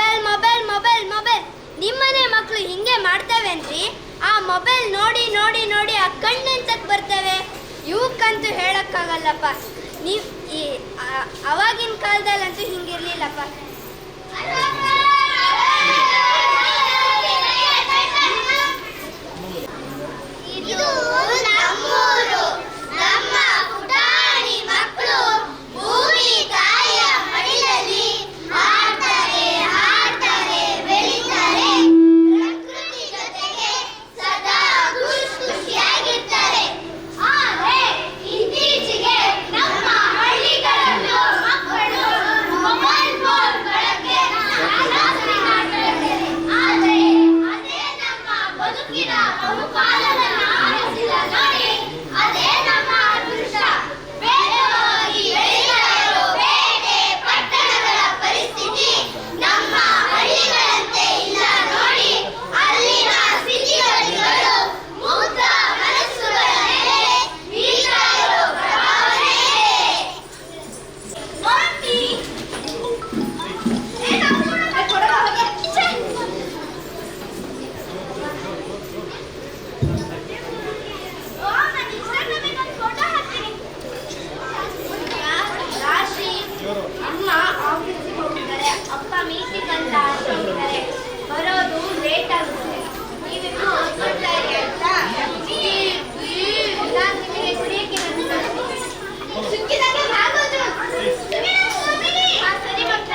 Mobile mobile mobile mobile. ನಿಮ್ಮನೆ ಮಕ್ಕಳು ಹಿಂಗೆ ಮಾಡ್ತವೇನ್ರಿ? ಆ ಮೊಬೈಲ್ ನೋಡಿ ನೋಡಿ ನೋಡಿ ಆ ಕಣ್ಣೆಂತಕ್ಕೆ ಬರ್ತವೆ. ಇವಕ್ಕಂತೂ ಹೇಳಕ್ಕಾಗಲ್ಲಪ್ಪ. ನೀವು ಅವಾಗಿನ ಕಾಲದಲ್ಲಂತೂ ಹಿಂಗಿರ್ಲಿಲ್ಲಪ್ಪ. ಇದು ನಮ್ಮೂರು, ನಮ್ಮ ಪುಟಾಣಿ ಮಕ್ಕಳು ಭೂಮಿ ತಾಯಿಯ ಮಡಿಲಲ್ಲಿ ಹಾಡ್ತಾರೆ ಹಾಡ್ತಾರೆ ಬೆಳೀತಾರೆ. ಪ್ರಕೃತಿ ಜೊತೆಗೆ ಸದಾ ಖುಷಿಯಾಗಿರ್ತಾರೆ. ಆದರೆ ಇತ್ತೀಚೆಗೆ ನಮ್ಮ ಹಳ್ಳಿಗಳಲ್ಲೂ ಮಕ್ಕಳು ಮೊಬೈಲ್ ಫೋನ್ ಬಳಕೆ ಜಾಸ್ತಿ ಮಾಡ್ತಾರೆ. ಆದರೆ ಅದೇ ನಮ್ಮ ಬದುಕಿನ ಬಹುಪಾಲನ್ನ ಆರಿಸಿಲ್ಲ ನೋಡಿ, ಅದೇ ನಮ್ಮ ಅದೃಷ್ಟ. ಬೇಗವಾಗಿ ಬೆಳೀತಾ ಇರೋ ಪೇಟೆ ಪಟ್ಟಣಗಳ ಪರಿಸ್ಥಿತಿ ನಮ್ಮ ಹಳ್ಳಿಗಳಂತೆ ಇಲ್ಲ ನೋಡಿ. ಅಲ್ಲಿನ ಸಿಟಿಗಳಿಗಳು ಮುಗ್ಧ ಮನಸ್ಸುಗಳ ಮೇಲೆ ಬೀಳ್ತಾ ಇರೋ ಪ್ರಭಾವನೇ ರಾಶಿ ಅಮ್ಮ ಆಫೀಸಿಗೆ ಹೋಗಿದ್ದಾರೆ, ಅಪ್ಪ ಮೀಟಿಂಗ್ ಅಂತ ಹೋಗಿದ್ದಾರೆ. ಬರೋದು ಲೇಟ್ ಆಗುತ್ತೆ. ನೀವಿನ್ನು ಓದ್ಕೊಳ್ತಾ ಇರಿ ಆಯ್ತಾ? ನಾನು ನಿಮಗೆ ಕುಡಿಯಕ್ಕೆ ಸುಕ್ಕಿದಂಗೆ ಆಗೋದು. ಸರಿ ಮಕ್ಕಳ.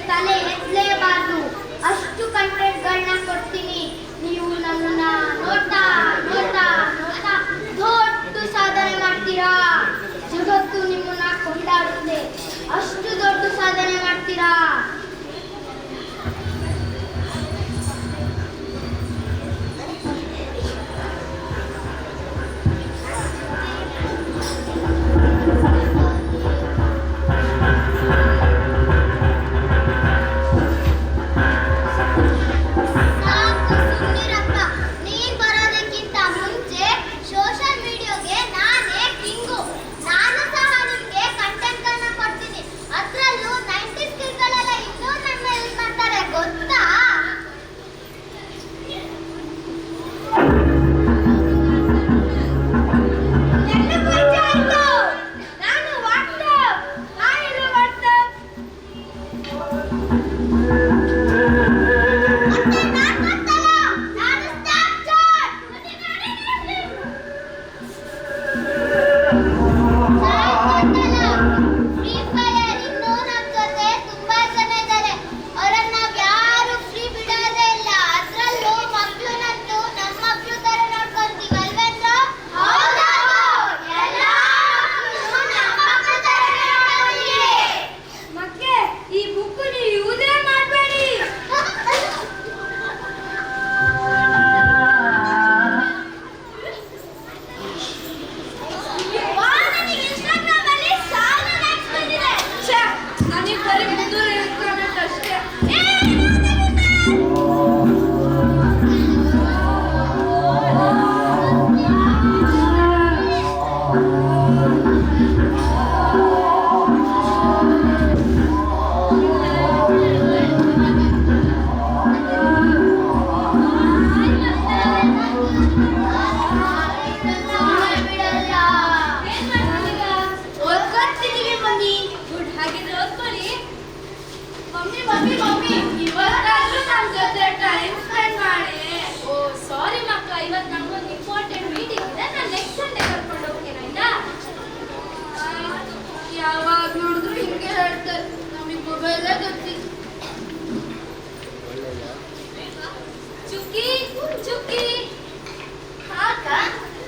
ತಲೆ ಎತ್ತಲೇಬಾರ್ದು, ಅಷ್ಟು ಕಂಟೆಂಟ್ಗಳನ್ನ ಕೊಡ್ತೀನಿ. ನೀವು ನಮ್ಮನ್ನ ನೋಡ್ತಾ ನೋಡ್ತಾ ನೋಡ್ತಾ ದೊಡ್ಡ ಸಾಧನೆ ಮಾಡ್ತೀರಾ. ಜಗತ್ತು ನಿಮ್ಮನ್ನ ಕೊಂಡಾಡುತ್ತೆ, ಅಷ್ಟು ದೊಡ್ಡ ಸಾಧನೆ ಮಾಡ್ತೀರಾ. ನಾನು ಸಹ ನಿಮ್ಗೆ ಕಂಟೆಂಟ್ ಕೊಡ್ತೀನಿ. ಅದ್ರಲ್ಲೂ 90s ಕಿಡ್ಗಳೆಲ್ಲ ಇನ್ನೂ ನನ್ನ ಯೂಸ್ ಮಾಡ್ತಾರೆ ಗೊತ್ತಾ? ನಾನು ವಾಟ್ಸ್ಆಪ್, ನಾನು ವಾಟ್ಸ್ಆಪ್ ನನಗೆಲ್ಲ ಗೊತ್ತಿಲ್ಲ. ಚುಕ್ಕಿ ಚುಕ್ಕಿ ಹಾಕ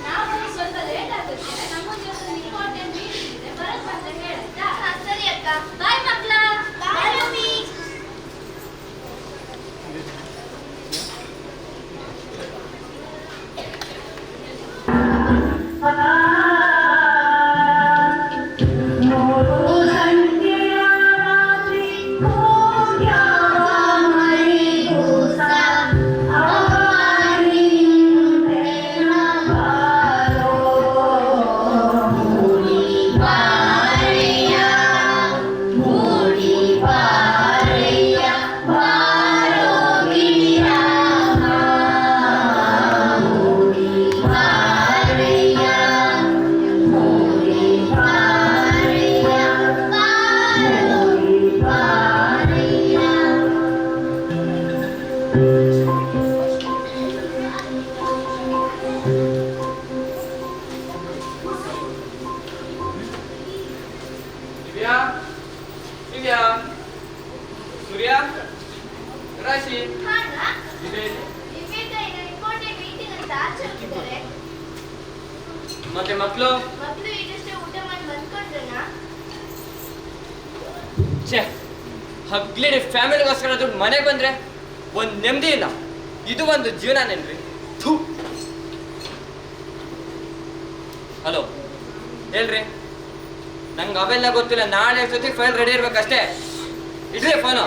ನಾವು ಸ್ವಲ್ಪ ಲೇಟ್ ಆಗುತ್ತೆ. ನಮ್ಮೊಂದು ಇಂಪಾರ್ಟೆಂಟ್ ಮೀಟಿಂಗ್ ಇದೆ, ಬರಕ್ ಬಂದ ಹೇಳತ್ತಾ? ಸರಿ ಅಕ್ಕ. ಬಾಯ್ ಮಕ್ಳ. Bye mummy. ಮತ್ತೆ ಮಕ್ಕಳು ಈಗಷ್ಟೇ ಊಟ ಮಾಡಿ ಬಂದ್ಕೊಂಡ್ರನಾ? ಹಗ್ಲಿಡಿ ಫ್ಯಾಮಿಲಿಗೋಸ್ಕರ ದುಡ್ಡು ಮನೆಗೆ ಬಂದ್ರೆ ಒಂದು ನೆಮ್ಮದಿ ಇಲ್ಲ. ಇದು ಒಂದು ಜೀವನನೇನ್ರಿ? ಹಲೋ ಹೇಳ್ರಿ, ನಂಗೆ ಅವೆಲ್ಲ ಗೊತ್ತಿಲ್ಲ. ನಾಳೆ ಎಷ್ಟೊತ್ತಿಗೆ ಫೈಲ್ ರೆಡಿ ಇರ್ಬೇಕಷ್ಟೇ. ಇಡ್ರಿ ಫೋನು.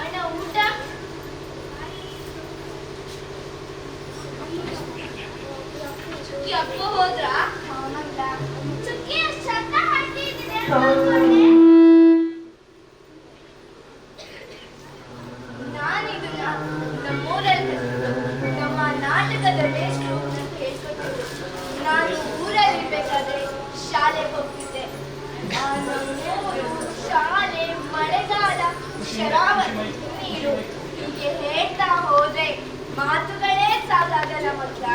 ಅಣ್ಣ ಊಟ ಅಪ್ಪ ಹೋದ್ರ? ಚುಕ್ಕಿ ಅಷ್ಟು ಚಂದ ಹಾಕಿದ್ರೆ ನಾನಿದನ್ನ ನಮ್ಮೂರಲ್ಲಿ ನಮ್ಮ ನಾಟಕದ ಮೇಷ್ಟ್ರು ಕೇಳ್ಕೊತಿದ್ರು. ನಾನು ಊರಲ್ಲಿರ್ಬೇಕಾದ್ರೆ ಶಾಲೆಗೆ ಹೋಗ್ತಿದ್ದೆ. ನಮ್ಮೂರು ಶಾಲೆ, ಮಳೆಗಾಲ, ಶರಾವತಿ ನೀರು ಹೀಗೆ ಹೇಳ್ತಾ ಹೋದ್ರೆ ಮಾತುಗಳೇ ಸಾಕಾಗಲ್ಲ ಮಕ್ಕಳ.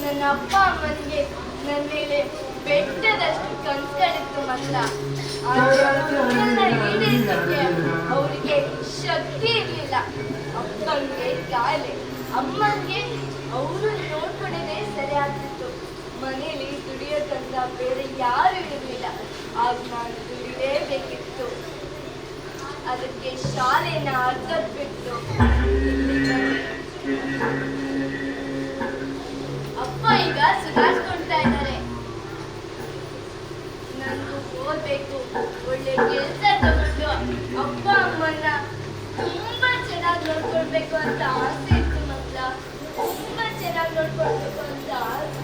ನನ್ನ ಅಪ್ಪ ಅಮ್ಮನಿಗೆ ನನ್ನ ಮೇಲೆ ಬೆಟ್ಟದಷ್ಟು ಕನ್ಸುಗಳಿತ್ತು ಮಕ್ಕಳ. ಈಡೇರಿಸಕ್ಕೆ ಅವರಿಗೆ ಶಕ್ತಿ ಇರಲಿಲ್ಲ. ಅಪ್ಪಂಗೆ ಕಾಯಿಲೆ, ಅಮ್ಮಂಗೆ ಅವರು ನೋಡ್ಕೊಂಡೇ ಸರಿ ಆಗ್ತಿತ್ತು. ಮನೇಲಿ ದುಡಿಯೋದಂತ ಬೇರೆ ಯಾರು ಇರಲಿಲ್ಲ. ಆಗ ನಾನು ದುಡಿಲೇಬೇಕಿತ್ತು. ಅದಕ್ಕೆ ಶಾಲೆನ ಅರ್ಧದ್ ಬಿಟ್ಟು ಅಪ್ಪ ಈಗ ಸುಧಾರಿಸ್ಕೊಳ್ತಾ ಇದ್ದಾರೆ. ನಾನು ಓದ್ಬೇಕು, ಒಳ್ಳೆ ಕೆಲಸ ತಗೊಂಡು ಅಪ್ಪ ಅಮ್ಮನ್ನ ತುಂಬಾ ಚೆನ್ನಾಗಿ ನೋಡ್ಕೊಳ್ಬೇಕು ಅಂತ ಆಸೆ ಇತ್ತು ಮಕ್ಕಳ. ತುಂಬಾ ಚೆನ್ನಾಗಿ ನೋಡ್ಕೊಳ್ಬೇಕು ಅಂತ ಆಸೆ.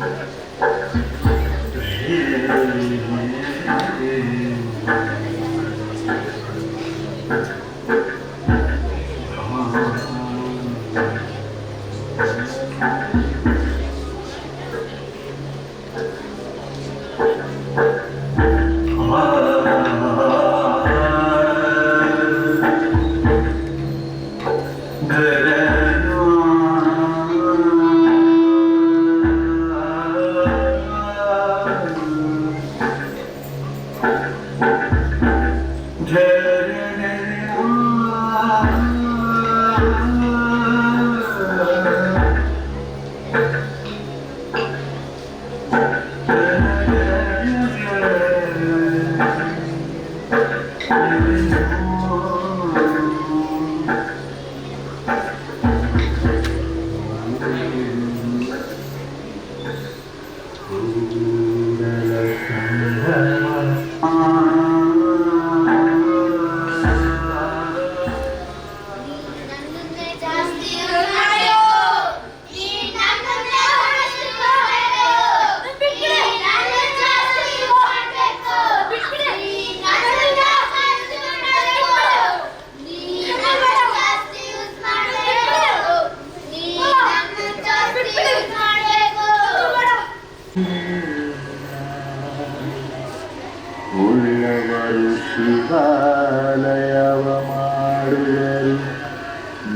ದೇವಾಲಯವ ಮಾಡುವರು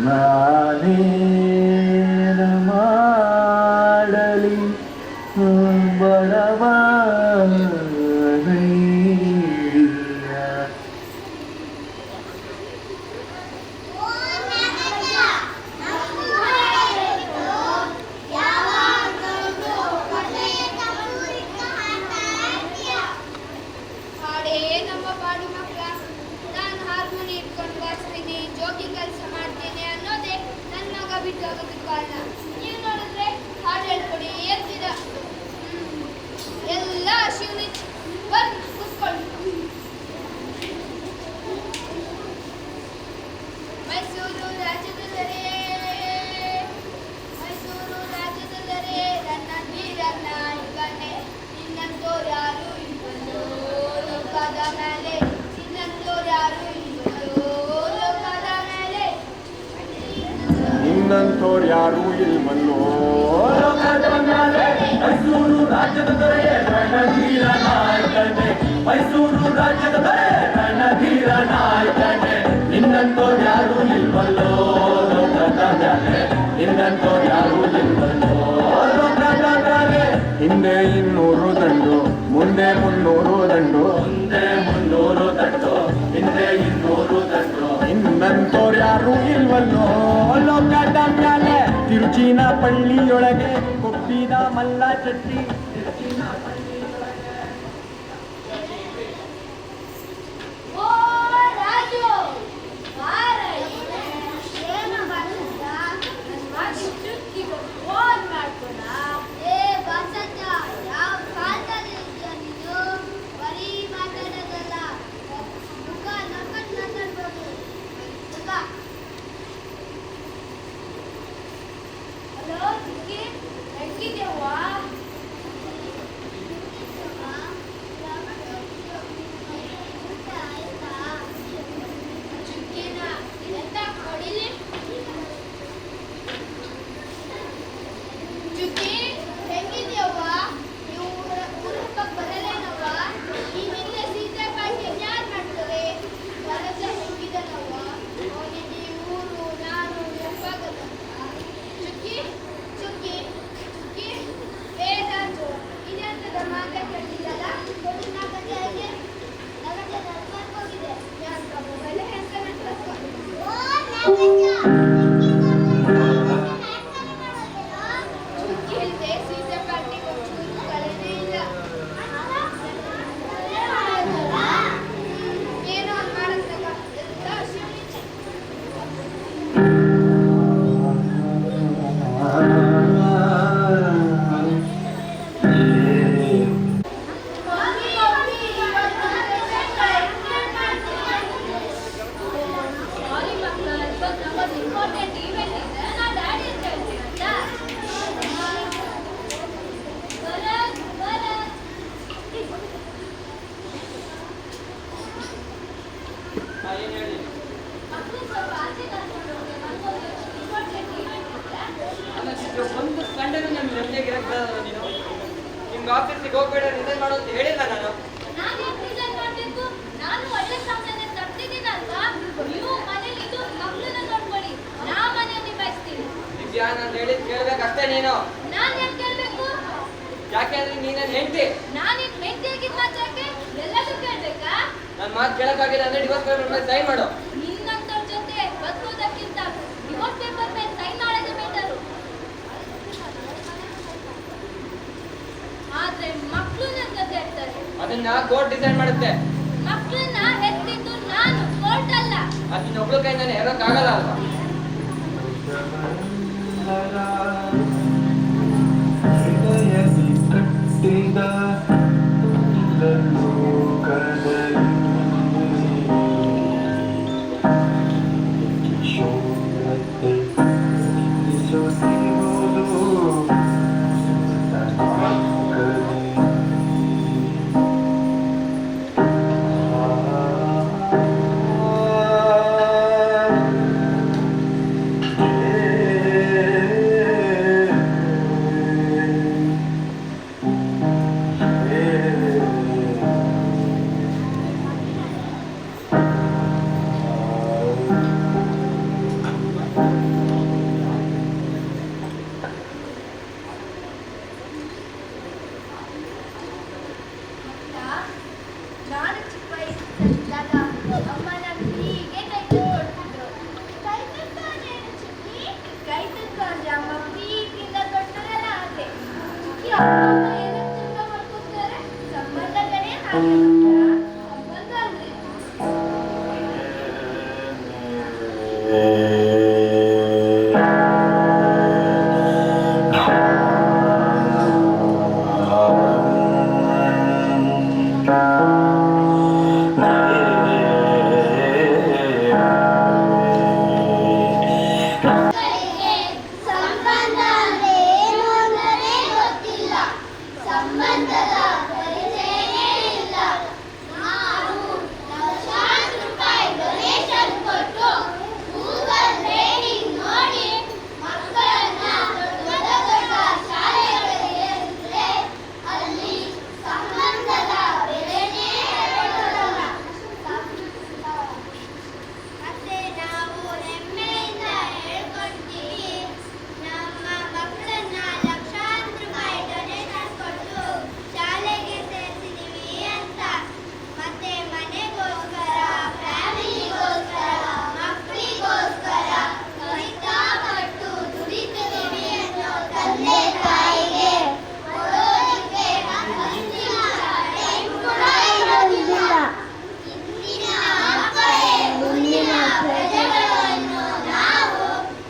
ನಾನೇನ ಮಾಡಲಿ ಬಡವನಯ್ಯ. ಹಾಡೇ ನಮ್ಮ ಬಾಡಿ ಮಕ್ಕಳ. ನಾನು ಹಾರ್ಮೋನಿ ಇಟ್ಕೊಂಡು ಬಾರಿಸ್ತೀನಿ, ಜೋಗಿ ಕೆಲಸ ಮಾಡ್ತೀನಿ ಅನ್ನೋದೇ ನನ್ನ ಮಗ ಬಿಟ್ಟು ಹೋಗೋದಕ್ಕೆ ಕಾರಣ. ನೀವು ನೋಡಿದ್ರೆ ಹಾಡು ಹೇಳ್ಕೊಡಿ ಎತ್ತಿದ ಎಲ್ಲ ಶಿವನಿ ಬಂದು ಕೂತ್ಕೊಂಡು. ಮೈಸೂರು ರಾಜ್ಯದಲ್ಲರೇ, ಮೈಸೂರು ರಾಜ್ಯದಲ್ಲರೇ ನನ್ನ ವೀರ ನಾಯಕನೇ, ನಿನ್ನಂತೋರು ಯಾರು ಇಲ್ವಲ್ಲೋ ಲೋಕದ ಮೇಲೆ, ನಿನ್ನಂತೋರು ಯಾರು ಇಲ್ವಲ್ಲೋ ಲೋಕದ ಮೇಲೆ. ನಿನ್ನಂತೋರು ಯಾರೂ ಇಲ್ವಲ್ಲೋ ಲೋಕದ ಮೇಲೆ. ಮೈಸೂರು ರಾಜ್ಯದ ದೊರೆ ರಣಧೀರ ನಾಯಕನೇ, ಮೈಸೂರು ರಾಜ್ಯದ ದೊರೆ ರಣಧೀರ ನಾಯಕನೇ, ನಿನ್ನಂತೋರು ಯಾರೂ ಇಲ್ವಲ್ಲೋ ಲೋಕದ ಮೇಲೆ, ನಿನ್ನಂತೋರು ಯಾರೂ ಇಲ್ವಲ್ಲೋ ಲೋಕದ ಮೇಲೆ. ಹಿಂದೆ 200 ದಂಡು, ಮುಂದೆ 300 ದಂಡು, ಮುಂದೆ 300 ದಂಡು, ಹಿಂದೆ 200 ದಂಡು, ನಿನ್ನಂತೋರು ಯಾರೂ ಇಲ್ವಲ್ಲೋ ಲೋಕದ ಮೇಲೆ. ತಿರುಚಿನ ಪಳ್ಳಿಯೊಳಗೆ ಕೊಬ್ಬಿದ ಮಲ್ಲ ಚಟ್ಟಿ, ತಿರುಚಿನ ಪಳ್ಳಿಯೊಳಗೆ. ಓ ರಾಜು, ಬಾರ ಇಲ್ಲಿ. ಏನು ಮಾಡ್ತಿದ್ದ? ನನ್ನ ಮಗ ಚುಕ್ಕಿಗೆ ಫೋನ್ ಮಾಡ್ಕೊಡ. ಏ ಬಸಣ್ಣ, ಯಾವ ಕಾಲದಲ್ಲಿ ಇದೆಯಾ ನೀನು? ಬರೀ ಮಾತಾಡೋದಲ್ಲ, ಮುಖ ನಕ್ಕಟ್ಟು ಮಾತಾಡ್ಬೋದು. ಮುಖ. ಹಲೋ ಚುಕ್ಕಿ, ಹೆಂಗಿದ್ಯವ್ವಾ? ಚುಕ್ಕಿನ ಎಂತ ಹೊಡಿಲಿ? ಚುಕ್ಕಿ ಹೆಂಗಿದ್ಯವ್ವ? ನೀವು ಊರ ಹಬ್ಬಕ್ಕೆ ಬರಲೇನವ್ವ? ಈ ಹಿಂದೆ ಸೀತೆ ಪಾಠ್ಯ ಯಾರು ಮಾಡ್ತಾರೆ? ವರಸ ಹೆಂಗಿದನವ್ವ? ಅವನಿಗೆ ಊರು ನಾನು ನೆನಪಾಗದಪ್ಪ. ಚುಕ್ಕಿ ಚುಕ್ಕಿ ಚುಕ್ಕಿ, ಏ ರಾಜು, ಇದೆಂತದ ಮಾತೆ ಕೇಳಿದ್ದಲ್ಲ? ನಾಗತ್ತೆ ಹೇಗೆ? ನಾಗತ್ತೆ ನಡ್ಕೊಂಡು ಹೋಗಿದೆ. ಯಾಕ ಮೊಬೈಲ್ ಹೆಂಗ ನಡ್ಕೊಂಡು? ಚುಕ್ಕಿ ಇಲ್ದೆ ಸೀತೆ ಪಾರ್ಟಿಗೆ ಒಂಚೂರು ಕಳೆನೇ ಇಲ್ಲ. ಏನೋ ಒಂದು ಮಾಡಂತಾಗ ಎಲ್ಲ ಶಿವನಿ. ಸಾರಿ ಮಕ್ಕಳ, ಇವತ್ತು ನಮ್ಮದು ಇಂಪಾರ್ಟೆಂಟ್ ಈವೆಂಟ್ ಇದೆ. ನಾ ಡ್ಯಾಡಿ ಅಂತ ಹೇಳ್ತೀನಿ ಆಯ್ತಾ? ಭರತ್, ಭರತ್. ಏನು ಹೇಳಿ? ಮಕ್ಕಳು ಸ್ವಲ್ಪ ಆಚೆ ಕರ್ಕೊಂಡು ಹೋಗಿ, ನಮ್ಗೊಂದು ಇಂಪಾರ್ಟೆಂಟ್ ಈವೆಂಟ್ ಇದೆ. ಅಲ್ಲ ಚಿತ್ರ, ಒಂದು ಸಂಡೇನೂ ನಮ್ಗೆ ನೆಮ್ಮದಿಯಾಗಿರಕ್ಕೆ ಬರಲ್ಲ ನೀನು. ನಿಮ್ಗೆ ಆಫೀಸಿಗೆ ಹೋಗ್ಬೇಡ, ರಿಸೈನ್ ಮಾಡು ಅಂತ ಹೇಳಿಲ್ಲ ನಾನು. ನಾನೇನ್ ಡಿಸೈನ್ ಮಾಡ್ಬೇಕು? ನಾನು ಒಳ್ಳೆ ಸಾಧನೆ ತರ್ತಿದ್ದೀನಲ್ವಾ? ನೀವು ಮನೇಲಿ ಇದು ಮಕ್ಕಳನ್ನ ನೋಡ್ಕೊಳ್ಳಿ, ನಾ ಮನೆ ನಿಭಾಯಿಸ್ತೀನಿ. ದಿವ್ಯಾ, ನಾನು ಹೇಳಿದ್ ಕೇಳ್ಬೇಕಷ್ಟೇ ನೀನು. ನಾನ್ ಯಾಕೆ ಕೇಳ್ಬೇಕು? ಯಾಕೆಂದ್ರೆ ನೀನ್ ನನ್ನ ಹೆಂಡತಿ. ನಾನಿನ್ ಮೆಂಟಿಯಾಗಿದ್ ಮಾತಾಕೆ ಎಲ್ಲದೂ ಕೇಳ್ಬೇಕಾ? ನನ್ನ ಮಾತು ಕೇಳಕ್ಕಾಗಿಲ್ಲ ಅಂದ್ರೆ ಡಿವೋರ್ಸ್ ಪೇಪರ್ ಮೇಲೆ ಸೈನ್ ಮಾಡು. ನಿನ್ನಂತವ್ರ ಜೊತೆ ಬದುಕೋದಕ್ಕಿಂತ ಡಿವೋರ್ಸ್ ಪೇಪರ್ ಮೇಲೆ ಸೈನ್ ಮಾಡೋದೇ ಬೆಟರು. ಆದ್ರೆ ಮಕ್ಕಳು ನನ್ನ ಜೊತೆ ಇರ್ತಾರೆ. ಅದನ್ನ ಕೋರ್ಟ್ ಡಿಸೈಡ್ ಮಾಡುತ್ತೆ. ಮಕ್ಕಳನ್ನ ಹೆತ್ತಿದ್ದು ನಾನು, ಕೋರ್ಟ್ ಅಲ್ಲ. ಅದು ಇನ್ನೊಬ್ಳು ಕೈಯಿಂದಾನೆ ಹೇಳೋಕ್ಕಾಗಲ್ಲ ಅಲ್ವಾ? ಹೃದಯದಿ ಕಟ್ಟಿದ ಲೋಕದಲ್ಲಿ ಶೋಧತೆ ನಿಲ್ಲಿಸುತ್ತಿರುವುದು ಏನಕ್ಕೆ ಚಿಂತೆ ಮಾಡ್ಕೊತಾರೆ? ಸಂಬಂಧಗಳೇ ಹಾಗೆ ಸಂಬಂಧ ಅಂದ್ರೆ ಸಂಬಂಧ ಅಂದ್ರೆ ಏನು ಅಂತಾನೆ ಗೊತ್ತಿಲ್ಲ. ಸಂಬಂಧದ ಪರಿಚಯನೇ ಇಲ್ಲ. ನಾವು ಲಕ್ಷಾಂತರ ರೂಪಾಯಿ ಡೊನೇಷನ್ ಕೊಟ್ಟು ಗೂಗಲ್ ರೇಟಿಂಗ್ ನೋಡಿ ಮಕ್ಕಳನ್ನ ದೊಡ್ಡ ದೊಡ್ಡ ಶಾಲೆಗಳಿಗೆ ಸೇರಿಸಿದ್ರೆ ಅಲ್ಲಿ ಸಂಬಂಧದ ಬೆಲೆನೇ ಹೇಳೋಲ್ಲ. ಮತ್ತೆ ನಾವು ಹೆಮ್ಮೆಯಿಂದ ಹೇಳ್ಕೊಳ್ತೀವಿ, ನಮ್ಮ ಮಕ್ಕಳನ್ನ ಲಕ್ಷಾಂತರ ರೂಪಾಯಿ ಡೊನೇಷನ್ ಕೊಟ್ಟು ಶಾಲೆಗೆ ಸೇರಿಸಿದೀವಿ ಅಂತ. ಮತ್ತೆ ಮನೆಗೋಸ್ಕರ, ಫ್ಯಾಮಿಲಿಗೋಸ್ಕರ, ಮಕ್ಕಳಿಗೋಸ್ಕರ ಕಷ್ಟಪಟ್ಟು ದುಡಿತಿದೀವಿ ಅನ್ನೋ ತಂದೆ ತಾಯಿಗೆ ಕೊಡೋದಕ್ಕೆ ಮುಂದಿನ ಟೈಮ್ ಕೂಡ ಇರೋದಿಲ್ಲ. ಇಂದಿನ ಮಕ್ಕಳೇ ಮುಂದಿನ ಪ್ರಜೆಗಳು ಅನ್ನೋ ನಾವು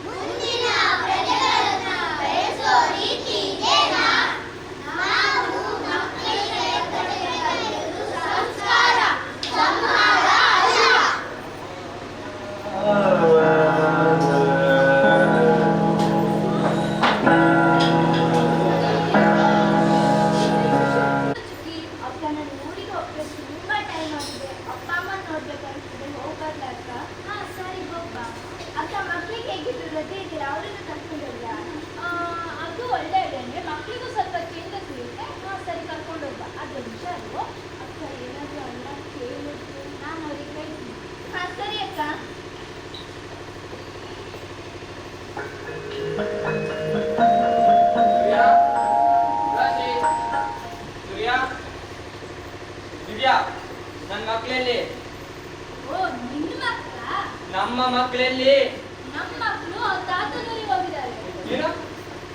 ಮುಂದಿನ ಪ್ರಜೆಗಳನ್ನ ಬೆಳೆಸೋ ರೀತಿ ಇದೆನಾ? ನಾವು ಮಕ್ಕಳಿಗೆ ಕಲಿಸಬೇಕಾಗಿರೋದು ಸಂಸ್ಕಾರ, ಸಂಹಾರ ಅಲ್ಲ. ಅಪ್ಪ ನಾನು ಊರಿಗೆ ಹೋಗ್ಬೇಕು, ತುಂಬಾ ಟೈಮ್ ಆಗಿದೆ. ಅಪ್ಪ ಅಮ್ಮ ನೋಡ್ಬೇಕಂತಿದೆ, ಹೋಗ್ಬರ್ಲ ಅಕ್ಕ? ಹಾ ಸರಿ ಹೋಗ್ಬ. ಅಕ್ಕ ಮಕ್ಳಿಗೆ ಹೇಗಿದ್ರು ರಜೆ ಇದ್ದೀರಾ? ಅವ್ರನ್ನ ಕರ್ಕೊಂಡು ಹೋಗ್ಯಾ? ಅದು ಒಳ್ಳೆ ಐಡಿಯಾನೆ, ಮಕ್ಳಿಗೂ ಸ್ವಲ್ಪ ಚೇಂಜಸ್ ಇರುತ್ತೆ. ಹಾ ಸರಿ ಕರ್ಕೊಂಡು ಹೋಗ್ಬ. ಆದ್ರೆ ಹುಷಾರು. ಅಕ್ಕ ಏನಾದ್ರು ಅಣ್ಣ ಕೇಳಿದ್ರು ನಾನು ಅವ್ರಿಗೆ ಹೇಳ್ತೀನಿ. ಹಾ ಸರಿ ಅಕ್ಕ. ದಿವ್ಯಾ, ರಾಶಿ, ದಿವ್ಯಾ, ದಿವ್ಯಾ, ನನ್ನ ಮಕ್ಕಳಲ್ಲಿ, ಓ ನಿನ್ನ ಮಕ್ಕಳ? ನಮ್ಮ ಮಕ್ಕಳಲ್ಲಿ. ನಮ್ಮ ಮಕ್ಕಳು ಅವ್ರ ತಾತನೂರಿಗೆ ಹೋಗಿದ್ದಾರೆ. ನೀನು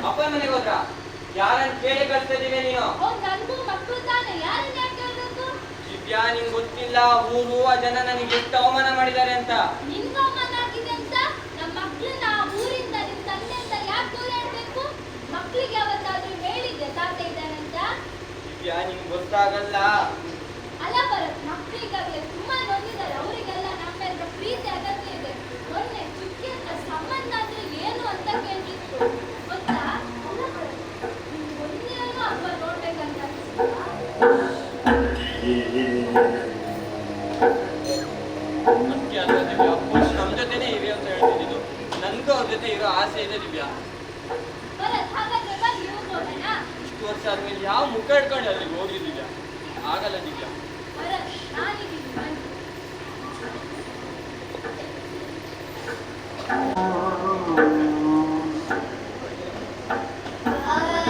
ಅಪ್ಪನ ಮನೆಗೆ ಹೋದ್ರ? ಯಾರನ್ನ ಕೇಳಿ ಕಳ್ಸ್ತಿದೀವಿ ನೀನು? ಓ ನನ್ಗೂ ಮಕ್ಕಳು ತಾನೆ, ಯಾರನ್ನ ಯಾಕೆ ಕೇಳಬೇಕು? ದಿವ್ಯಾ, ನಿಂಗೆ ಗೊತ್ತಿಲ್ಲ ಊರು ಆ ಜನ ನನಗೆ ಎಷ್ಟು ಅವಮಾನ ಮಾಡಿದ್ದಾರೆ ಅಂತ. ನಿನ್ಗೂ ಅವಮಾನ ಆಗಿದೆ ಅಂತ? ನಮ್ಮ ಮಕ್ಕಳನ್ನ ಊರಿಂದ ನಿಮ್ ತಂದೆಯಿಂದ ಯಾಕೆ ದೂರ ಇಡ್ಬೇಕು? ಮಕ್ಕಳಿಗೆ ಯಾವತ್ತಾದ್ರೂ ಹೇಳಿದ್ದೆ ತಾತ ಇದ್ದಾನಂತ? ದಿವ್ಯಾ, ನಿಂಗೆ ಗೊತ್ತಾಗಲ್ಲ. ಅಲ್ಲ ಭರತ್, ಮಕ್ಕಳಿಗಾಗಲೇ ತುಂಬಾ ನೊಂದಿದ್ದಾರೆ. ಅವರಿಗೆಲ್ಲ ನಮ್ಮ ಮೇಲೆ ಪ್ರೀತಿ ಅಗತ್ಯ ಇದೆ. ಮೊನ್ನೆ ಚುಕ್ಕಿ ಅಂತ ಸಂಬಂಧ ಅಂದ್ರೆ ಏನು ಅಂತ ಕೇಳಿದ್ರು ಗೊತ್ತಾ? ಅಲ್ಲ ಭರತ್, ನಿಮ್ಗೆ ಒಂದೇನು ಅಪ್ಪ ನೋಡ್ಬೇಕಂತ ಅನ್ಸುತ್ತಾ? ಅದಕ್ಕೆ ಅಲ್ವಾ ದಿವ್ಯಾ, ಫಸ್ಟ್ ನಮ್ಮ ಜೊತೆನೇ ಇರಿ ಅಂತ ಹೇಳ್ತಿದ್ದು. ನನ್ಗೂ ಅವ್ರ ಜೊತೆ ಇರೋ ಆಸೆ ಇದೆ ದಿವ್ಯಾ. ಭರತ್, ಹಾಗಾದ್ರೆ ಬನ್ನಿ ಊರಿಗೆ ಹೋಗೋಣ. ಇಷ್ಟು ವರ್ಷ ಆದ್ಮೇಲೆ ಯಾವ ಮುಖ ಇಟ್ಕೊಂಡು ಅಲ್ಲಿಗೆ ಹೋಗ್ಲಿ ದಿವ್ಯಾ? ಆಗಲ್ಲ ದಿವ್ಯಾ. ಭರತ್, ನಾನಿದ್ದೀನಿ ಬನ್ನಿ.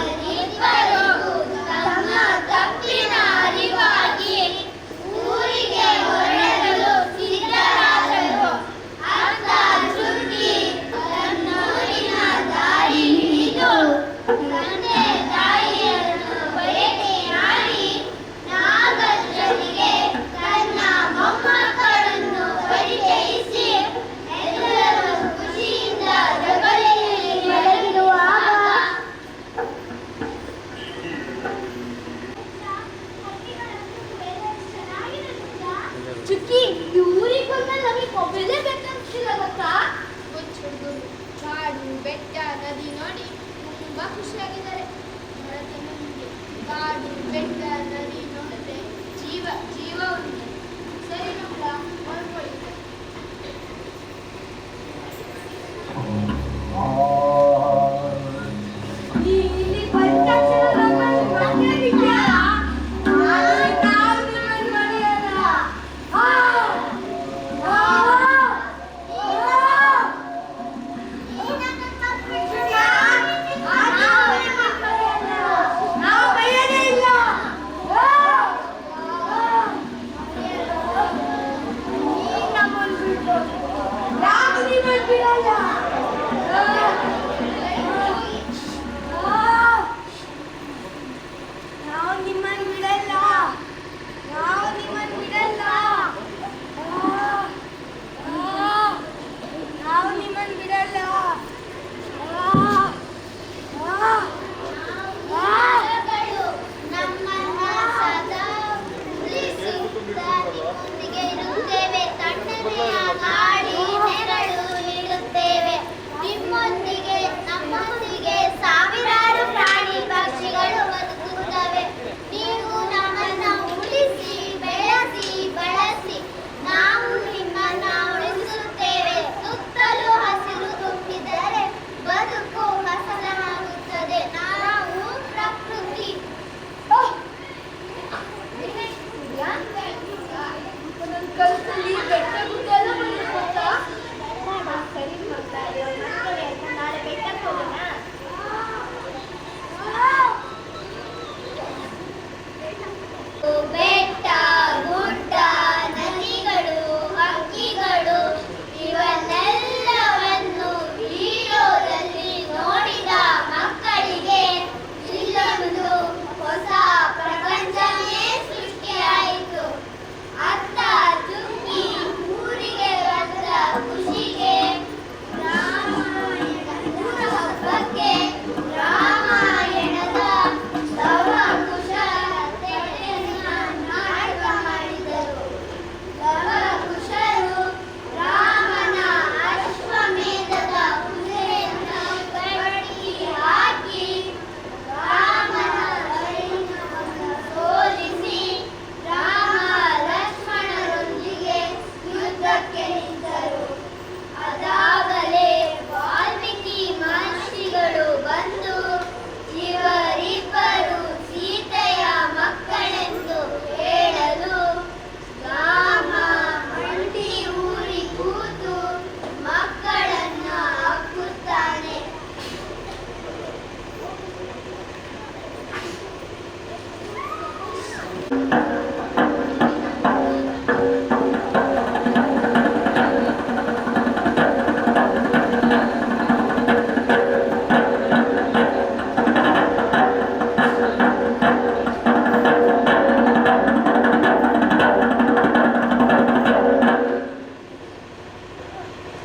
ಅವರಿಬ್ಬರಿಗೂ ತಮ್ಮ ತಪ್ಪಿನ ಅರಿವಾಗಿ ಊರಿಗೆ ಹೊರಡಲು ಸಿದ್ಧರಾದರು. ಅಂತ ಚುಕ್ಕಿ ತನ್ನೂರಿನ ದಾರಿ ಹಿಡಿದು ತಂದೆ ತಾಯಿಯನ್ನು ಭೇಟಿಯಾಡಿ ನಾಗಜ್ಜನಿಗೆ ತನ್ನ ಮೊಮ್ಮಕ್ಕಳನ್ನು ಪರಿಚಯಿಸಿ ಎಲ್ಲರೂ ಖುಷಿಯಿಂದ ಜಗಲಿಯಲ್ಲಿ ಮಲಗಿರುವಾಗ ಚುಕ್ಕಿ, ಈ ಊರಿಗೆ ಬಂದ್ಮೇಲೆ ನಮಗೆ ಮೊಬೈಲೇ ಬೇಕಂತಿಲ್ಲ ಗೊತ್ತಾ? ಹುಡುಗರು ಕಾಡು ಬೆಟ್ಟ ನದಿ ನೋಡಿ ತುಂಬಾ ಖುಷಿಯಾಗಿದ್ದಾರೆ. ಭರತನ ಹಿಂಗೆ ಕಾಡು ಬೆಟ್ಟ ನದಿ ನೋಡಿದ್ರೆ ಜೀವ ಜೀವ ಉಂಟು. ಸರಿ ಮಕ್ಕಳ, ಹೊರಡ್ಕೊಳ್ಳಿ. ಇಲ್ಲಿ ಬಂದ ತಕ್ಷಣ ನಮ್ಮನ್ನು ಮನೆ ಬಿಟ್ಯಾ? ನಾವು ನಿಮ್ಮನ್ನು ಮರೆಯಲ್ಲ. ಆ! ಆ! ನಾವು ಬೈಯದೇ ಇಲ್ಲ. ನಮ್ಮ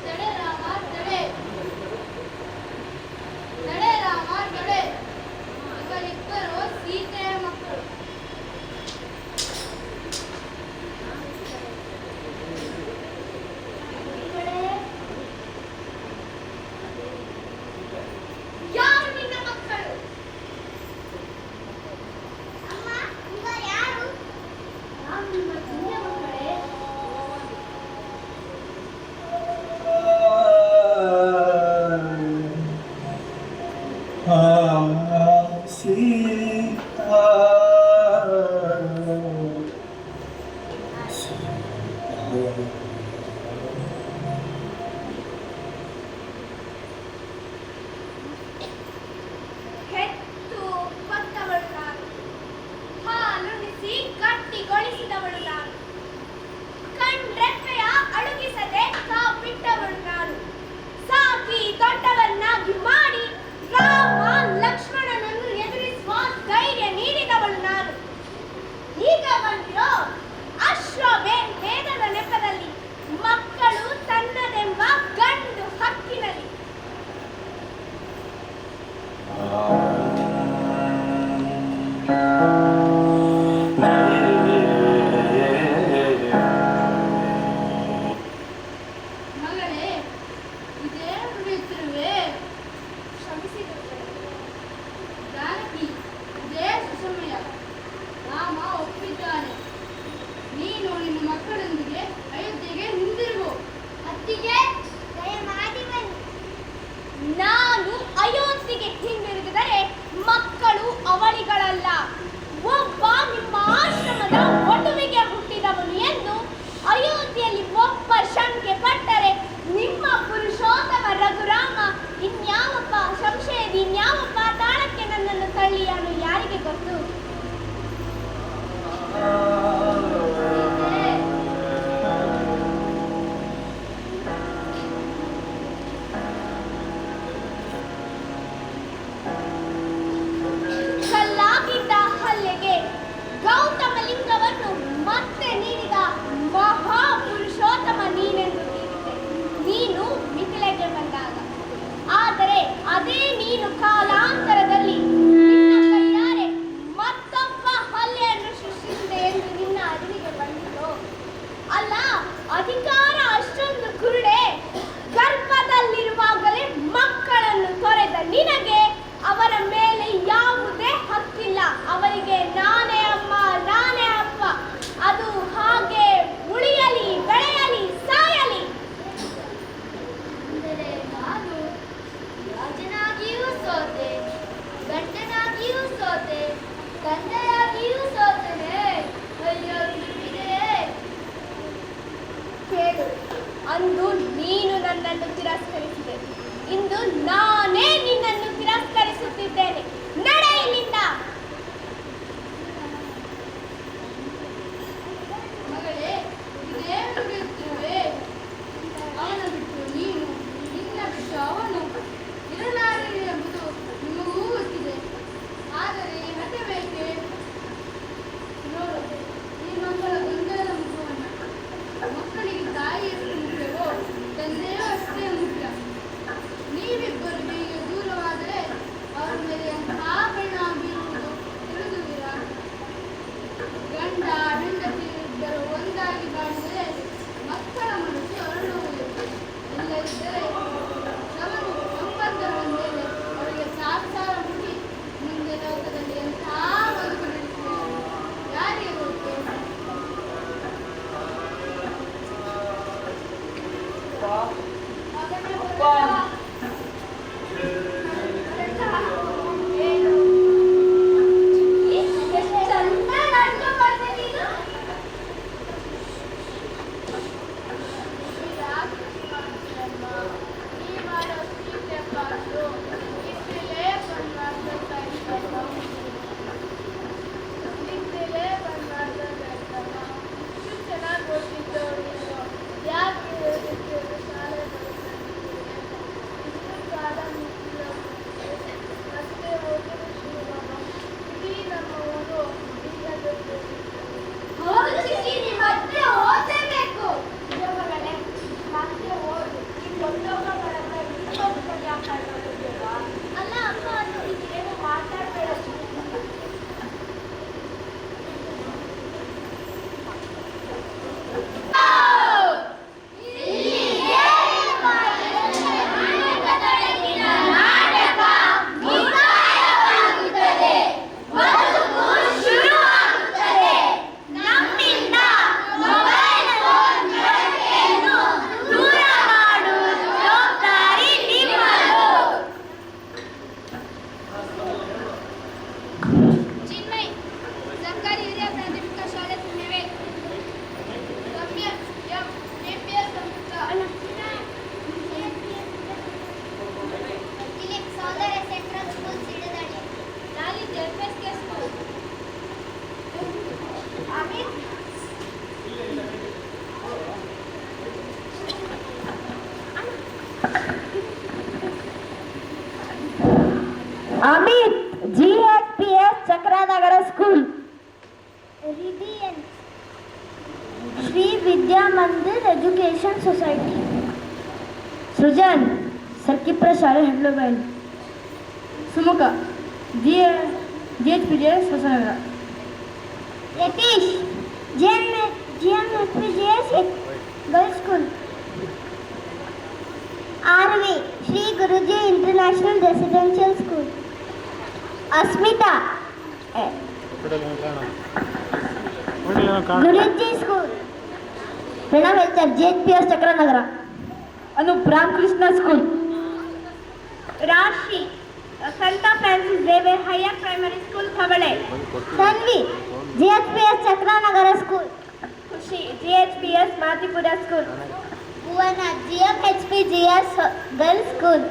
ತಡೆ ರಾಮ ತಡೆ, ತಡೆ ರಾಮ ತಡೆ, ಇವರಿಬ್ಬರು ಸೀತೆಯ ಮಕ್ಕಳು. ಯಾರು ನಿನ್ನ ಮಕ್ಕಳು? ಅಮ್ಮ, ಇವರು ಯಾರು? ನಾನು ನಿಮ್ಮ ತಂದೆ ಮಕ್ಕಳೇ. ಸೀತಾ ಹೆತ್ತು ಹೊತ್ತವಳು ನಾನು, ಹಾಲುಣಿಸಿ ಗಟ್ಟಿಗೊಳಿಸಿದವಳು ನಾನು, ಕಣ್ರೆಪ್ಪೆಯ ಅಳುಗಿಸದೆ ಕಾಪಿಟ್ಟವಳು ನಾನು, ಸಾಕಿ ದೊಡ್ಡವನ್ನಾಗಿ ಮಾಡಿ ರಾಮ ಲಕ್ಷ್ಮಣನನ್ನು ಎದುರಿಸುವ ಧೈರ್ಯ ನೀಡಿದವಳು Amit GHPS Chakranagar school. Ridiyan Shri Vidya Mandir education society. Srujan ಸರ್ಕಿಪ್ರ ಶಾಲೆ Hedlubail. Sumukha GHPS Hosanagara. Yatish GMHPS girls school. Aarvi Shri Guruji international residential school. Asmita Guruji school. Pranav हेल्थर GHPS चक्रनगर. ಅನೂಪ್ ರಾಮಕೃಷ್ಣ ಸ್ಕೂಲ್. राशि संत Francis Xavier higher primary school खबड़े. Tanvi GHPS Chakranagar school. Khushi GHPS Matipura school. Bhuvana GMHPGS girls school.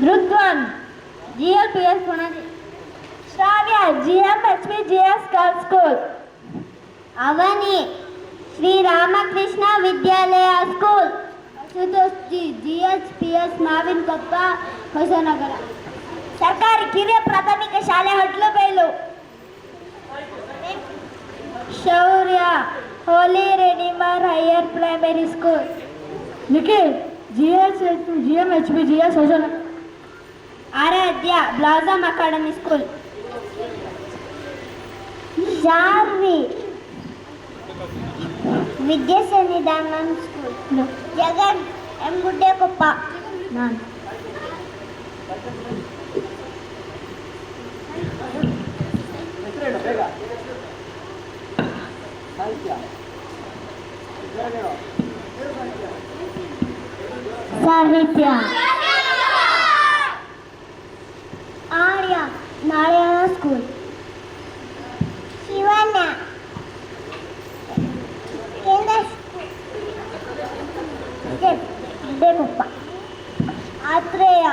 Rudwan GLPS Panaji. Shravya GMHPGS girls school. Avani Shri Ramakrishna Vidyalaya school. Ashutosh ji GHPS Mavinakoppa Hosanagara. ಸರ್ಕಾರಿ ಕಿರಿಯ ಪ್ರಾಥಮಿಕ ಶಾಲೆ Hotlubailu. Shaurya holy redeemer higher primary school. Nikhil GMHPGS Hosanagara. Aradhya blossom academy school. Sharvi Vidya Sannidhana school. Jagan M Guddekoppa. ನಾನು Sahitya Arya Narayana school. Shivanna Guddekoppa. Atreya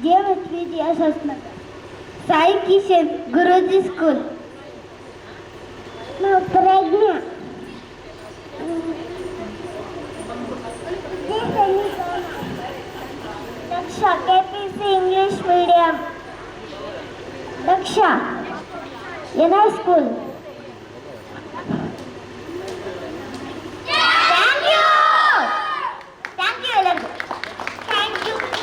GMHPGS Hosanagara. Sai Kishan Guruji school. Pragya Daksha KPC English medium. Daksha NI school.